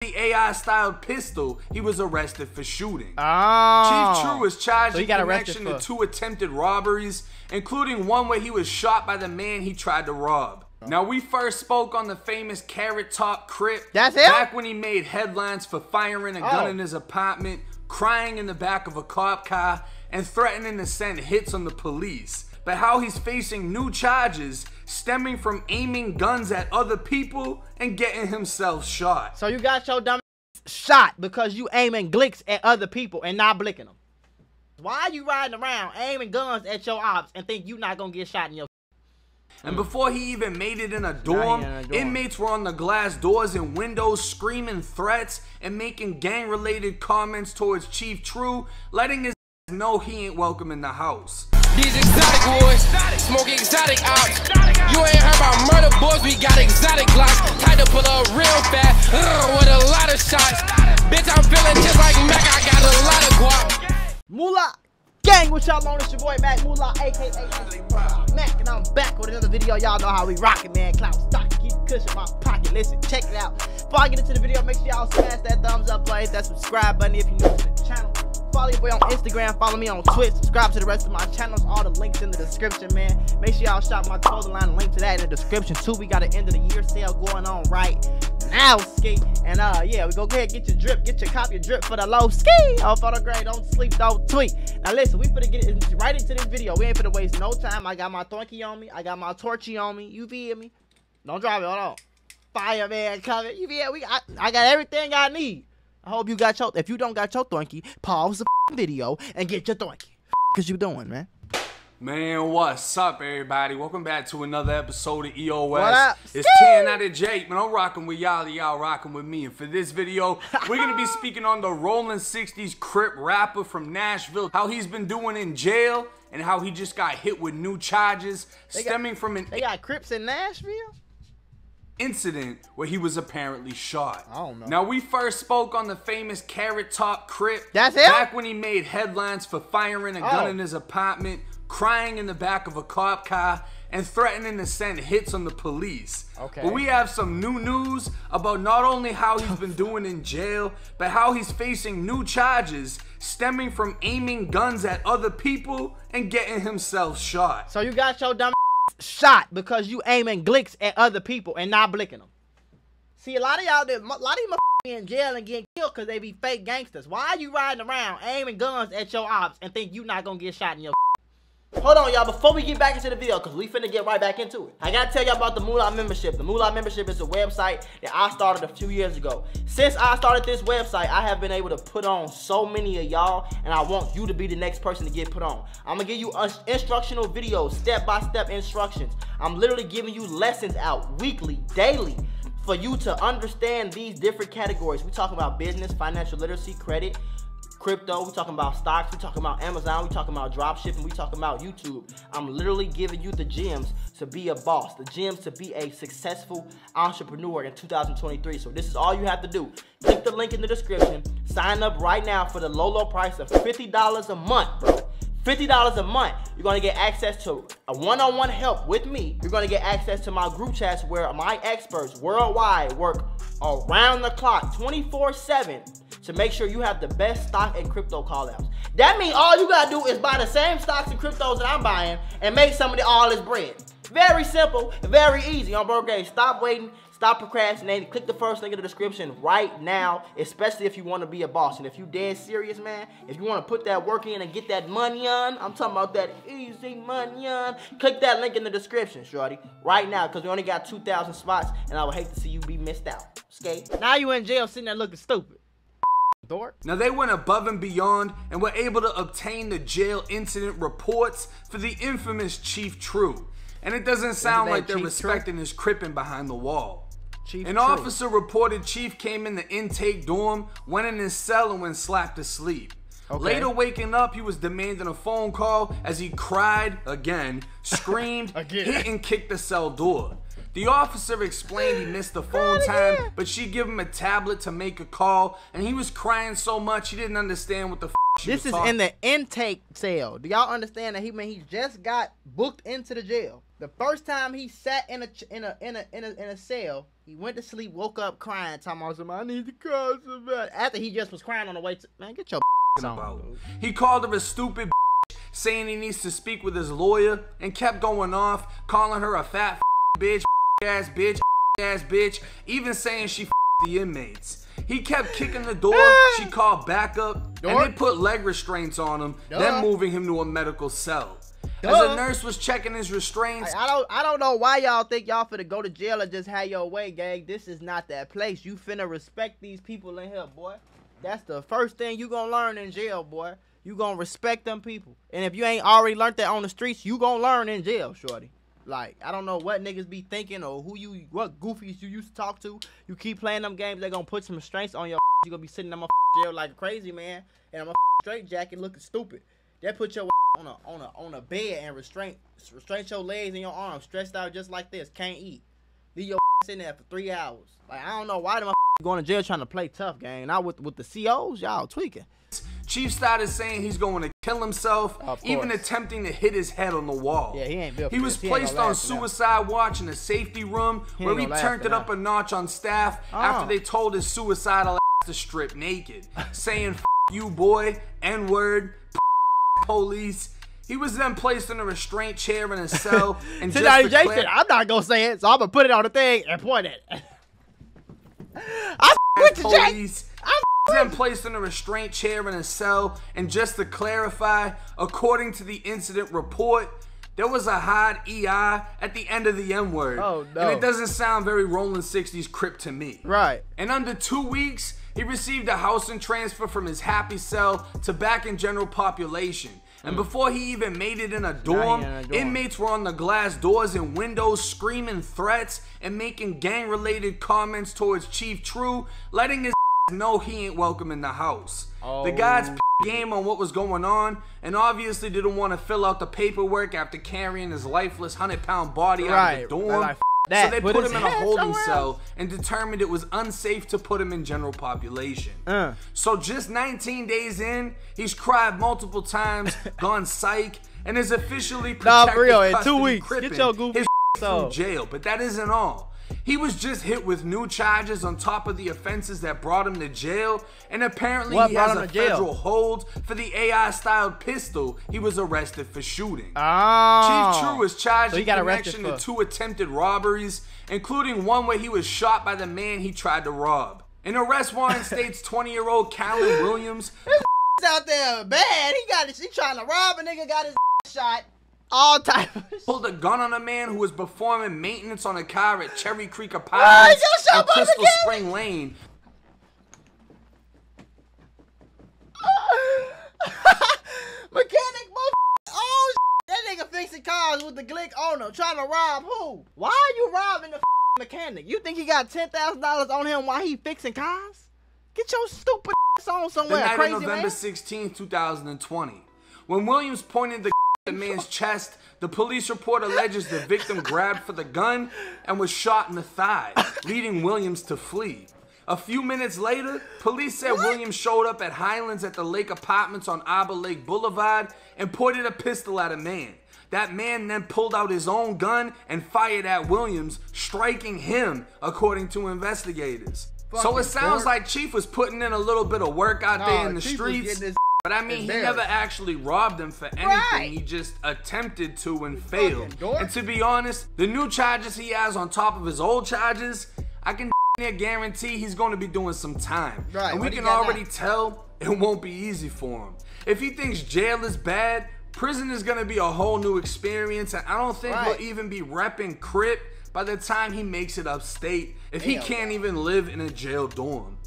the AI-styled pistol he was arrested for shooting. Oh. Chief True was charged So in connection to 2 attempted robberies, including one where he was shot by the man he tried to rob. Now, we first spoke on the famous Carrot Top Crip. That's him? Back when he made headlines for firing a gun in his apartment, crying in the back of a cop car, and threatening to send hits on the police. But how he's facing new charges stemming from aiming guns at other people and getting himself shot. So you got your dumb shot because you aiming glicks at other people and not blicking them. Why are you riding around aiming guns at your ops and think you not gonna get shot in your And before he even made it in a dorm, inmates were on the glass doors and windows screaming threats and making gang-related comments towards Chief True, letting his know he ain't welcome in the house. These exotic boys, smoking exotic ops. You ain't heard about murder boys, we got exotic glocks. Tied to pull up real fast, with a lot of shots. Bitch, I'm feeling just like Mac, I got a lot of guap. Mula gang, what y'all on? It's your boy Mac Mula, aka Mac, and I'm back with another video. Y'all know how we rockin', man. Clout stock, keep the cushion in my pocket. Listen, check it out. Before I get into the video, make sure y'all smash that thumbs up button, hit that subscribe button if you're new to the channel. Follow your boy on Instagram, follow me on Twitch, subscribe to the rest of my channels, all the links in the description, man. Make sure y'all shop my clothing line, link to that in the description too. We got an end of the year sale going on right now, ski. And yeah, we go ahead, get your drip, cop your drip for the low ski. Oh, photo grade, don't sleep, don't tweet. Now listen, we finna get right into this video. We ain't finna waste no time. I got my thonky on me, I got my torchy on me. You feel me? Don't drive it, hold on. Fireman coming. You feel me? I got everything I need. I hope you got your, if you don't got your thonky, pause the video and get your thonky. Cause you doing, man. Man, what's up, everybody? Welcome back to another episode of EOS. What up? It's 10 out of Jake, man. I'm rocking with y'all, y'all rocking with me. And for this video, we're gonna be speaking on the Rolling 60s Crip rapper from Nashville, how he's been doing in jail, and how he just got hit with new charges stemming from an They got Crips in Nashville? Incident where he was apparently shot. I don't know. Now, we first spoke on the famous Carrot Top Crip. That's him? Back when he made headlines for firing a gun in his apartment, crying in the back of a cop car, and threatening to send hits on the police. Okay. But we have some new news about not only how he's been doing in jail, but how he's facing new charges stemming from aiming guns at other people and getting himself shot. So you got your dumb shot because you aiming glicks at other people and not blicking them. See, a lot of y'all, be in jail and getting killed because they be fake gangsters. Why are you riding around aiming guns at your ops and think you not gonna get shot in your Hold on, y'all, before we get back into the video, because we finna get right back into it, I gotta tell y'all about the Mula membership. The Mula membership is a website that I started a few years ago. Since I started this website, I have been able to put on so many of y'all, and I want you to be the next person to get put on. I'm gonna give you instructional videos, step-by-step instructions. I'm literally giving you lessons out weekly, daily, for you to understand these different categories. We talking about business, financial literacy, credit, crypto, we talking about stocks, we talking about Amazon, we talking about drop shipping, we talking about YouTube. I'm literally giving you the gems to be a boss, the gems to be a successful entrepreneur in 2023. So this is all you have to do. Click the link in the description, sign up right now for the low price of $50 a month, bro. $50 a month. You're gonna get access to a one-on-one help with me. You're gonna get access to my group chats where my experts worldwide work around the clock, 24/7, to make sure you have the best stock and crypto call-outs. That means all you gotta do is buy the same stocks and cryptos that I'm buying and make some of all this bread. Very simple, very easy. On bro, guys, stop waiting, stop procrastinating. Click the first link in the description right now, especially if you want to be a boss. And if you dead serious, man, if you want to put that work in and get that money on, I'm talking about that easy money on, click that link in the description, shorty, right now, because we only got 2,000 spots, and I would hate to see you be missed out. Okay? Now you in jail sitting there looking stupid. Now, they went above and beyond and were able to obtain the jail incident reports for the infamous Chief True. And it doesn't sound like they're respecting his cripping behind the wall. An officer reported Chief came in the intake dorm, went in his cell, and went slapped to sleep. Okay. Later waking up, he was demanding a phone call as he cried again, screamed, hit and kicked the cell door. The officer explained he missed the phone time, but she gave him a tablet to make a call, and he was crying so much he didn't understand what the she was talking. This is in the intake cell. Do y'all understand that he just got booked into the jail? The first time he sat in a cell, He went to sleep, woke up crying, talking about something, I need to call somebody. After he just was crying on the way to, man, get your on. He called her a stupid saying he needs to speak with his lawyer and kept going off, calling her a fat bitch, ass bitch, even saying she the inmates. He kept kicking the door, she called backup, and they put leg restraints on him, then moving him to a medical cell. As a nurse was checking his restraints. I don't know why y'all think y'all finna go to jail and just have your way, gang. This is not that place. You finna respect these people in here, boy. That's the first thing you gonna learn in jail, boy. You gonna respect them people. And if you ain't already learned that on the streets, you gonna learn in jail, shorty. Like, I don't know what niggas be thinking or what goofies you used to talk to. You keep playing them games, they gonna put some restraints on your you gonna be sitting in my jail like a crazy man and I'm a straight jacket looking stupid. They put your on a bed and restrain your legs and your arms stretched out just like this. Can't eat. Leave your sitting there for 3 hours. Like, I don't know why them going to jail trying to play tough, gang. Now with the COs, y'all tweaking. Chief started saying he's going to kill himself, even attempting to hit his head on the wall. Yeah, he ain't built. He was placed on suicide watch in a safety room where he turned it up a notch on staff after they told his suicidal ass to strip naked, saying "F you boy, N-word, police." He was then placed in a restraint chair in a cell and just declared, I'm not gonna say it, so I'm gonna put it on the thing and point it. I with the police. Then placed in a restraint chair in a cell, and just to clarify, according to the incident report, there was a hard EI at the end of the N-word. Oh, no. And it doesn't sound very Rolling 60s Crip to me. Right. And under 2 weeks, he received a housing transfer from his happy cell to back in general population. And before he even made it in a dorm, inmates were on the glass doors and windows screaming threats and making gang-related comments towards Chief True, letting his know he ain't welcome in the house. The guys game on what was going on and obviously didn't want to fill out the paperwork after carrying his lifeless 100-pound body out of the dorm. So they put him in a holding cell and determined it was unsafe to put him in general population. So just 19 days in, he's cried multiple times, gone psych, and is officially protected in 2 weeks. Get your goofy from jail. But that isn't all. He was just hit with new charges on top of the offenses that brought him to jail, and apparently he has a federal hold for the AI-styled pistol he was arrested for shooting. Chief True was charged in connection to 2 attempted robberies, including one where he was shot by the man he tried to rob. An arrest warrant states 20-year-old Callan Williams out there bad. He trying to rob a nigga, got his shot. All type of pulled a gun on a man who was performing maintenance on a car at Cherry Creek Apartments and Crystal Spring Lane. Mechanic, oh, that nigga fixing cars with the Glick on him, trying to rob who? Why are you robbing the mechanic? You think he got $10,000 on him while he fixing cars? Get your stupid ass on somewhere, the night crazy of November man. 16, 2020. When Williams pointed the man's chest, the police report alleges the victim grabbed for the gun and was shot in the thigh, leading Williams to flee. A few minutes later, police said Williams showed up at Highlands at the Lake Apartments on Arbor Lake Boulevard and pointed a pistol at a man. That man then pulled out his own gun and fired at Williams, striking him, according to investigators. So it sounds like Chief was putting in a little bit of work out there in the streets. But I mean, he never actually robbed him for anything. He just attempted to and failed. And to be honest, the new charges he has on top of his old charges, I can guarantee he's going to be doing some time. And we can already tell it won't be easy for him. If he thinks jail is bad, prison is going to be a whole new experience. And I don't think he'll even be repping Crip by the time he makes it upstate if he can't even live in a jail dorm.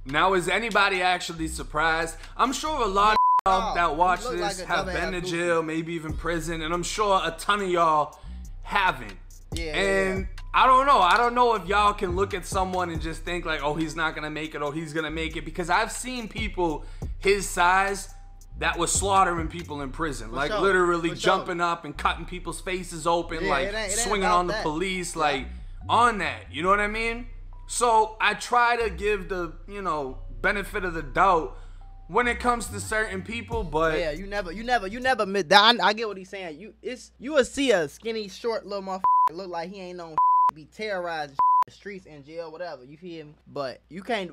Now, is anybody actually surprised? I'm sure a lot of y'all that watch this have been to jail, maybe even prison, and I'm sure a ton of y'all haven't. And I don't know. I don't know if y'all can look at someone and just think like, oh, he's not gonna make it, or he's gonna make it, because I've seen people his size that was slaughtering people in prison, like literally jumping up and cutting people's faces open, like swinging on the police, like on that. You know what I mean? So I try to give the, benefit of the doubt when it comes to certain people, but yeah, you never admit that. I get what he's saying. You will see a skinny, short little motherfucker look like he ain't known be terrorized the streets, in jail, whatever. You feel me? But you can't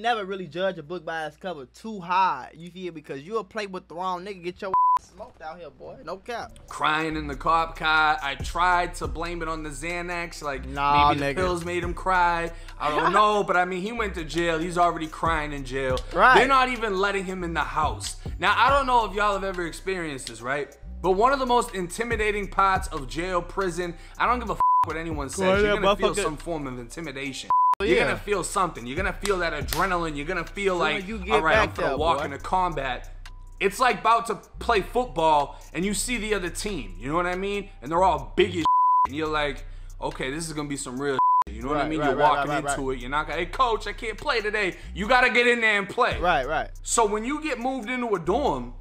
never really judge a book by its cover too hard. You feel me? Because you'll play with the wrong nigga, get your smoked out here, boy. No cap. Crying in the cop car. I tried to blame it on the Xanax, like nah, maybe the pills made him cry. I don't know, but I mean, he went to jail. He's already crying in jail. Right. They're not even letting him in the house. Now, I don't know if y'all have ever experienced this, right? But one of the most intimidating parts of jail, prison, I don't give a what anyone says. You're gonna feel some form of intimidation. You're gonna feel something. You're gonna feel that adrenaline. You're gonna feel like, all right, I'm gonna walk into combat. It's like about to play football and you see the other team, you know what I mean? And they're all big as and you're like, okay, this is gonna be some real you know what I mean? You're walking into it. You're not gonna, hey coach, I can't play today. You gotta get in there and play. Right. So when you get moved into a dorm,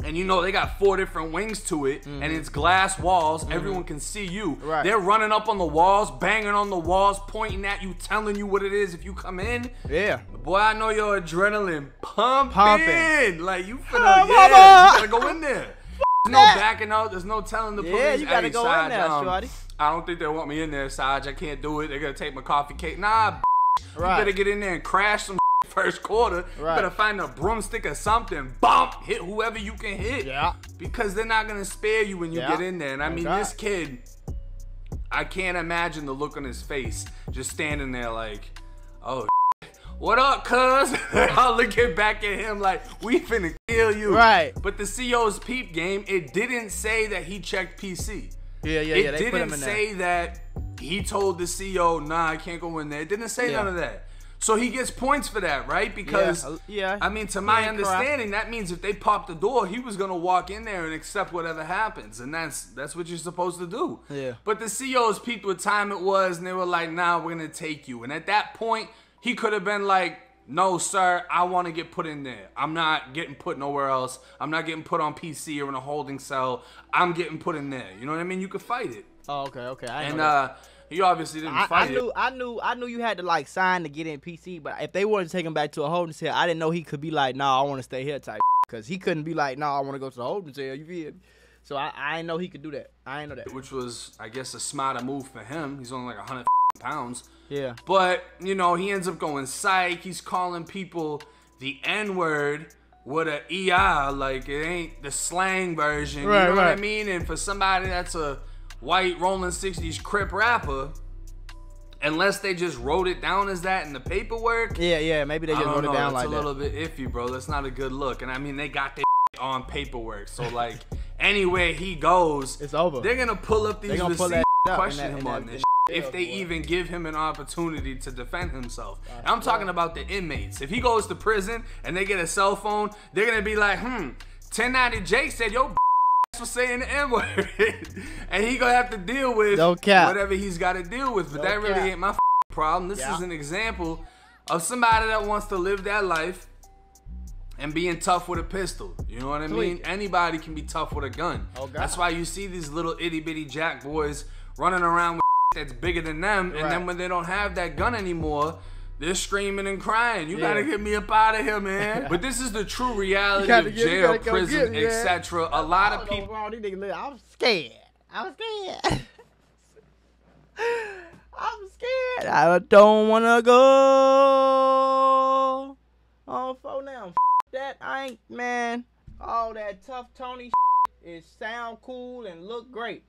and you know they got 4 different wings to it, and it's glass walls, everyone can see you. Right. They're running up on the walls, banging on the walls, pointing at you, telling you what it is if you come in. Yeah. Boy, I know your adrenaline pumping. Like you finna, you gotta go in there. There's no backing out. There's no telling the police. Yeah, you gotta go in there, shorty. I don't think they want me in there, Sarge. I can't do it. They're gonna take my coffee cake. Nah, you better get in there and crash some first quarter. You better find a broomstick or something. Bump, hit whoever you can hit. Yeah. Because they're not gonna spare you when you get in there. And I mean, this kid, I can't imagine the look on his face, just standing there like, oh, what up, cuz? I'll looking back at him like, we finna kill you. Right. But the CO's peep game, it didn't say that he checked PC. Yeah. It They put him didn't in say that he told the CO, nah, I can't go in there. It didn't say none of that. So he gets points for that, right? Because, I mean, to my understanding, that means if they pop the door, he was going to walk in there and accept whatever happens. And that's what you're supposed to do. Yeah. But the COs peeped what time it was, and they were like, nah, we're going to take you. And at that point, he could have been like, no, sir, I want to get put in there. I'm not getting put nowhere else. I'm not getting put on PC or in a holding cell. I'm getting put in there. You know what I mean? You could fight it. Oh, okay. He obviously didn't fight it. I knew you had to like sign to get in PC, but if they wanted to take him back to a holding cell, I didn't know he could be like, nah, I want to stay here type, because he couldn't be like, nah, I want to go to the holding cell. You feel me? So I didn't know he could do that. I didn't know that. Which was, I guess, a smarter move for him. He's only like 100 pounds. Yeah. But, you know, he ends up going psych. He's calling people the N-word with an ER. Like, it ain't the slang version. Right, you know what I mean? And for somebody that's a white Rolling 60s Crip rapper, unless they just wrote it down as that in the paperwork. Yeah, maybe they just wrote it down like that. It's a little bit iffy, bro. That's not a good look. And I mean, they got their on paperwork. So, like, anywhere he goes, it's over. They're going to pull up these receipts and question him on this if they even give him an opportunity to defend himself. And I'm talking about the inmates. If he goes to prison and they get a cell phone, they're going to be like, 1090 Jake said, yo, for saying the N-word. And he gonna have to deal with whatever he's got to deal with. But that really ain't my problem. This is an example of somebody that wants to live that life and being tough with a pistol. You know what I mean? Anybody can be tough with a gun. That's why you see these little itty-bitty jack boys running around with that's bigger than them. And then when they don't have that gun anymore, they're screaming and crying. You gotta get me up out of here, man. But this is the true reality of jail, prison, etc. A lot of people. I'm scared. I'm scared. I don't wanna go. Oh, for now. That I ain't, man. All that tough Tony is sound cool and look great.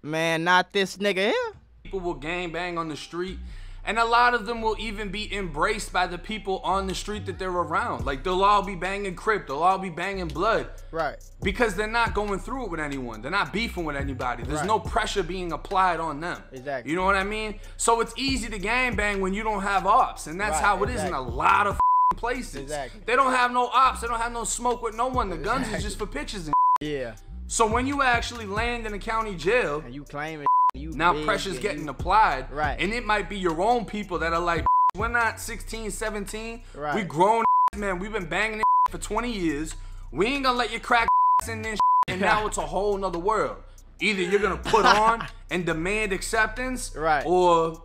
Man, not this nigga here. People will gang bang on the street. And a lot of them will even be embraced by the people on the street that they're around. Like, they'll all be banging Crip. They'll all be banging Blood. Right. Because they're not going through it with anyone. They're not beefing with anybody. There's no pressure being applied on them. Exactly. You know what I mean? So it's easy to gang bang when you don't have ops. And that's how it is in a lot of places. Exactly. They don't have no ops. They don't have no smoke with no one. The guns is just for pictures and yeah. So when you actually land in a county jail, and you claim it, now pressure's getting applied. Right. And it might be your own people that are like, we're not 16, 17. Right. We grown, man. We've been banging for 20 years. We ain't gonna let you crack in this and now it's a whole nother world. Either you're gonna put on and demand acceptance, or,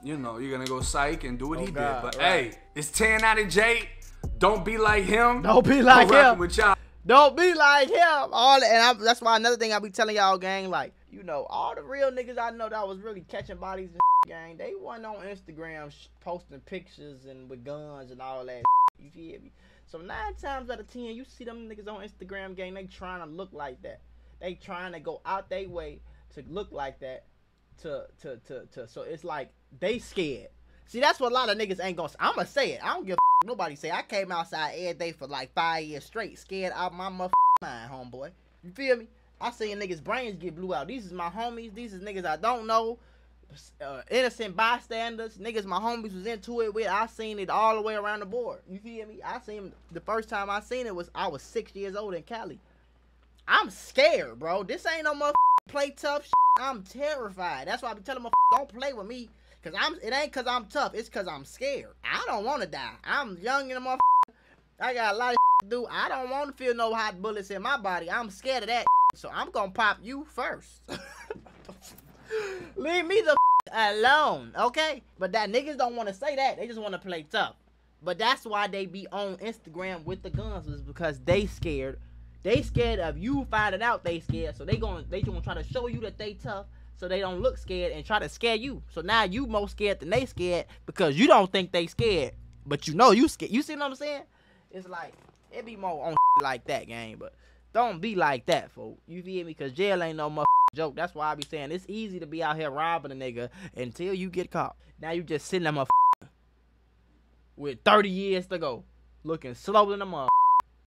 you know, you're gonna go psych and do what he did. But hey, it's 10 out of J. Don't be like him. Don't be like him. With y'all. Don't be like him. That's why another thing I be telling y'all, gang, like, You know, all the real niggas I know that was really catching bodies and gang, they wasn't on Instagram posting pictures and with guns and all that. You feel me? So 9 times out of 10, you see them niggas on Instagram gang, they trying to look like that. They trying to go out their way to look like that. So it's like they scared. See, that's what a lot of niggas ain't gonna say. I'm gonna say it. I don't give a nobody say. I came outside every day for like 5 years straight, scared out my motherfucking mind, homeboy. You feel me? I seen niggas' brains get blew out. These is my homies. These is niggas I don't know. Innocent bystanders. Niggas my homies was into it with. I seen it all the way around the board. You feel me? I seen the first time I seen it was I was 6 years old in Cali. I'm scared, bro. This ain't no motherfucking play tough shit. I'm terrified. That's why I be telling motherfuckers don't play with me. Cause it ain't cause I'm tough. It's cause I'm scared. I don't want to die. I'm young in the motherfucker. I got a lot of shit to do. I don't want to feel no hot bullets in my body. I'm scared of that. So I'm gonna pop you first. Leave me the alone, okay? But that niggas don't want to say that. They just want to play tough. But that's why they be on Instagram with the guns, is because they scared. They scared of you finding out they scared. So they gonna try to show you that they tough, so they don't look scared and try to scare you. So now you more scared than they scared because you don't think they scared, but you know you scared. You see what I'm saying? It's like it be more on like that, gang. But don't be like that, folks. You feel me? Because jail ain't no motherfucking joke. That's why I be saying it's easy to be out here robbing a nigga until you get caught. Now you just sitting there motherfucker with 30 years to go, looking slow than a motherfucker.